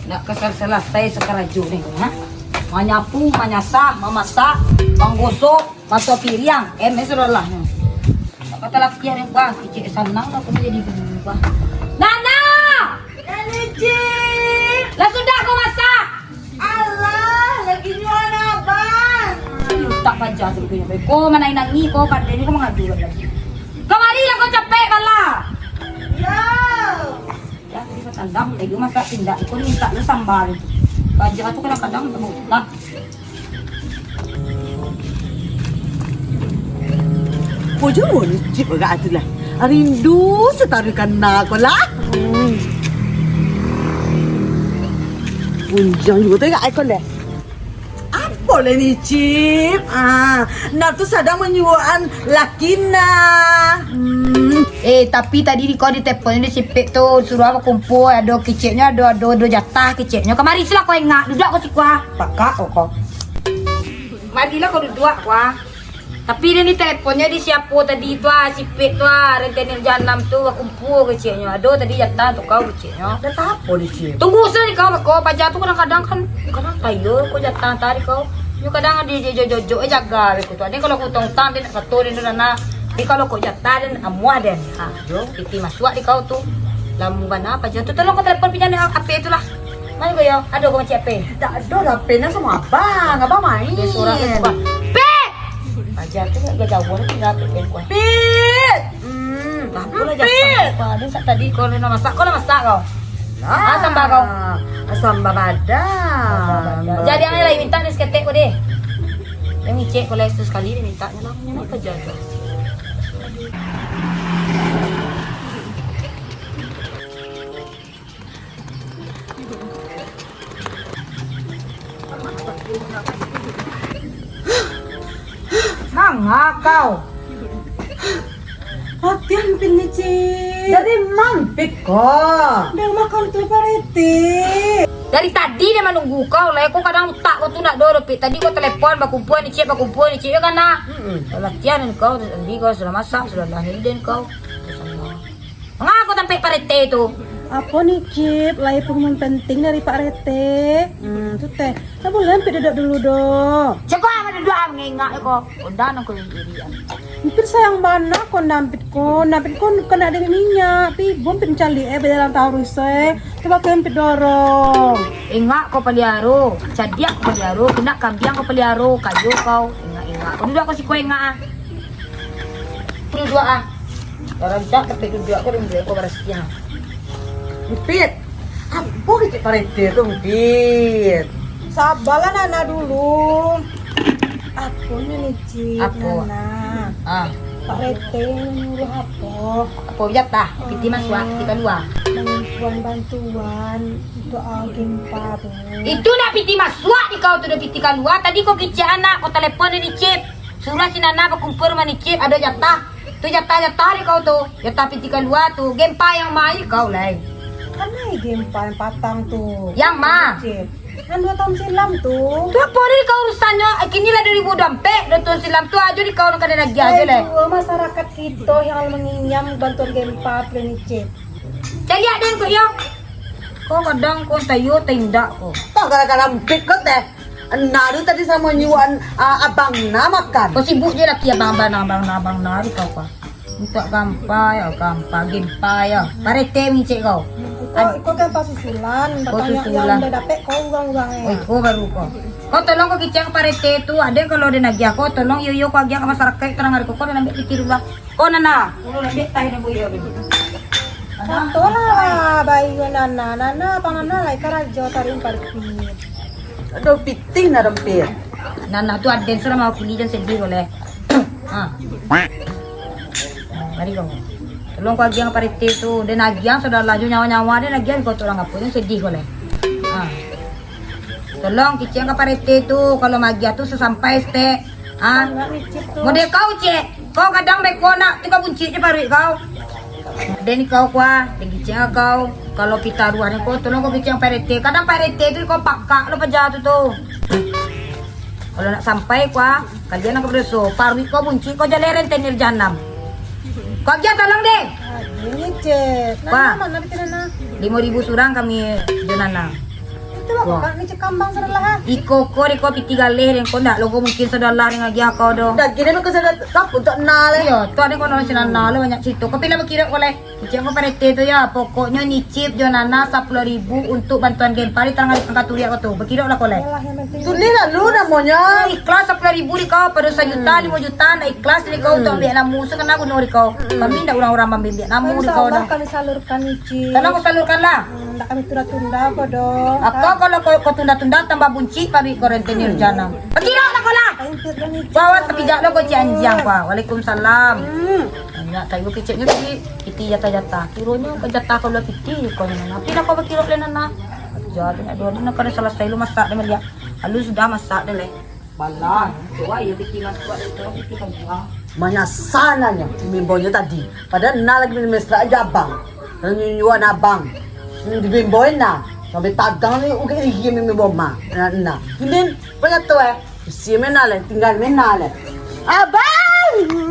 Nak selesai sekarang nih, ha? Menyapu, menyasak, memasak, menggosok, masuk piring. Sudah lah. Kata laki yang kuah, kecil senang aku jadi berubah. Nana! Cip. Lah sudah aku masak. Allah, lagi nyuan abang. Tak baca sebetulnya. Kau mana nangi, kau kat ini kau mengadu lagi. Kemari lah kau capek malah. Ya. Ya, kita tandang lagi masak tindak. Kau minta lu sambal itu. Baca tu kadang-kadang temu lah. Pujo ni Cip agak atulah. Rindu setarikan nak ko lah. Punjang juga tu agak ikon deh. Apa lah ni Cip? Nak tu sedang menyuruhan laki nak. Tapi tadi kau di telepon di sipik tu suruh aku kumpul ada keciknya ada jatah keciknya. Kemari sila kau ingat duduk aku si kuah. Pakak kau. Marilah kau duduk kuah. Tapi dia ni teleponnya di siapa tadi tu sipik tu rentenir jalan tu kumpul keciknya. Ada tadi jatah tu kau keciknya. Dah tak apa ni Cip? Tunggu sekali kau baca tu kadang-kadang kan tayo kau jatah tadi kau. Yo kadang dia jojo jaga aku tu. Ada kalau aku tong-tang dia nak satu dia nak. Di kalau kau jatah dan amuah dan yo titi masuk di kau tu lamu bana apa jatuh tolong kau telepon pinjam HP itulah mana kau yo ada kau macam HP Tak ada dah pena sama abang main. dia suara apa pe aja tu gak jauh ni tinggal pe kau Pit. apa lah jatah apa dia sak tadi kau nak masak kau sambal kau Sambal badang. jadi yang lain minta ni seketek kau deh yang cek kalau itu sekali dia minta nyala apa jaga Mangga kau. Latihan pin ni Cip. Dari mampit kau. Dah makan tu parete. Dari tadi dia menunggu kau lah. Kau kadang tak kau tu nak dorong pit. Tadi kau telepon bakumpul ni cik ya kan nak. Latihan kau tadi kau sudah masak sudah lahir dan kau. Mengapa kau sampai parete tu? Apa ni Cip? Lai pengumuman penting dari Pak Rete. Tu teh. Tak boleh ambil duduk dulu dong. Cakap apa duduk mengingat kau. Udah nak kau sendirian. Hampir sayang mana kau nampit kau kena ada minyak. Pi bom pencali dalam tahu rusai. Coba kau hampir dorong. Ingat kau peliaro. Cadiak kau peliaro. Kena kambiang kau peliaro. Kayu kau. Ingat. Kau duduk kau si kau ingat Kau duduk Orang tak tapi duduk kau duduk kau bersetia. Pit. Apa kita parete tu Pit? Sabarlah Nana dulu. Apunya nih Cip. Apa? Nana. Pak Rete nyuruh apa? Apa jatah? Piti masuk, kita luar. Bantuan untuk gempa tu. Itu nak piti masuk di kau tu dah piti keluar. Tadi kau kecil anak, kau telepon dia di Cip. Suruh si Nana berkumpul sama ni Cip, ada jatah. Tu jatah di kau tu. Jatah piti keluar tu. Gempa yang main kau lain. Mana gempa yang patang tu? Yang ma? Cip. Kan 2 tahun silam tu. Tu apa dia kau urusannya? Kini lah 2000 dompet. 2 tahun silam tu aja di kau nak ada lagi aja lah. Masyarakat kita yang menginyam bantuan gempa tu ni Cip. Cari ada kau yang. Kau kadang kau tayo tindak kau. Tak gara-gara Pit kau teh. Naru tadi sama nyuan abang na makan. Kau sibuk je laki abang nari kau kah. Untuk gampa ya. Parete micik kau. Kau kan pas susulan. Kau susulan. Yang dah dapat kau urang-urangnya. Oh, kau baru kau. Kau tolong kau kicang parete tu. Ada kalau dia nagih kau tolong yo kau agian ke masyarakat terang hari kau nak ambil pikir lah. Kau nana. Kau nak ambil tahi nak buaya dulu. Contoh lah bayi Nana apa Nana lah karajo tarim parti. Aduh piting na Pit. Nana tu ada sudah mau pilih dan sedih boleh. Mari kau. Tolong kau agian parete tu. Dia nagian sudah laju nyawa-nyawa dia nagian kau orang apa yang sedih boleh. Tolong kicang ke parete tu kalau magia tu sesampai stek. Model kau cek. Kau kadang baik kau nak tu kau bunci je paru kau. Dan kau kuah, dan kicang kau. Kalau kita ruang kau tolong kau kicang parete. Kadang parete tu kau pakak lo pejat tu. Kalau nak sampai kuah, kalian nak berdosa. Paru kau bunci kau jaleren tenir janam. Kau aja tolong deh. Ini Cip. Wah. Nana mana bikin Nana? 5.000 surang kami Jonana. Kan ni kambang sa lahat. Iko ko rin ko pitigalih rin ko na logo mungkin sa dollar rin nga ako do. Gini mo kasi kapon to nale. Yo, to ano ko na sinanalo banyak situ. Kapila makira ko le. Icek ko parete to ya. Pokoknya ni chip jo nana 10.000 untuk bantuan game pari tangan pangkaturi ako to. Bakira lah ko le. Yalah yang penting. Tulila luna mo niya. Ikhlas 10.000 di kau pada 1 juta 5 juta na ikhlas di kau untuk ambil namu karena aku nori kau. Kami ndak orang-orang membimbing namu di kau Insyaallah dah. kami salurkan Ici. Karena aku salurkan lah. Ndak kami tunda-tunda apa do. Aku kalau kau tunda-tunda tambah bunci pari kau rentenir jana. Bakira lah kau lah. Kaintir dan Ici. Bawa tapi jaklo kau cianjang pa. Waalaikumsalam. Hmm. Ya, tayo keceknya tadi piti jata-jata. Kironya ke jata kau lah piti kau nana. Pila kau bakiro le nana. Jadi ada ni nak kena selesai lu masak dia dia. Lalu sudah masak dia le. Bala. Coba ya piti masak itu piti kan buang. Manya sana niya. Bimbo niya tadi. Padahal na lagi minimestra aja abang. Nanyunyuan abang. Hindi bimboy na. Sabi tagang ni uke ihi mimbo ma. Na. Hindi. Panya to eh. Siya menale. Tinggal menale. Abang!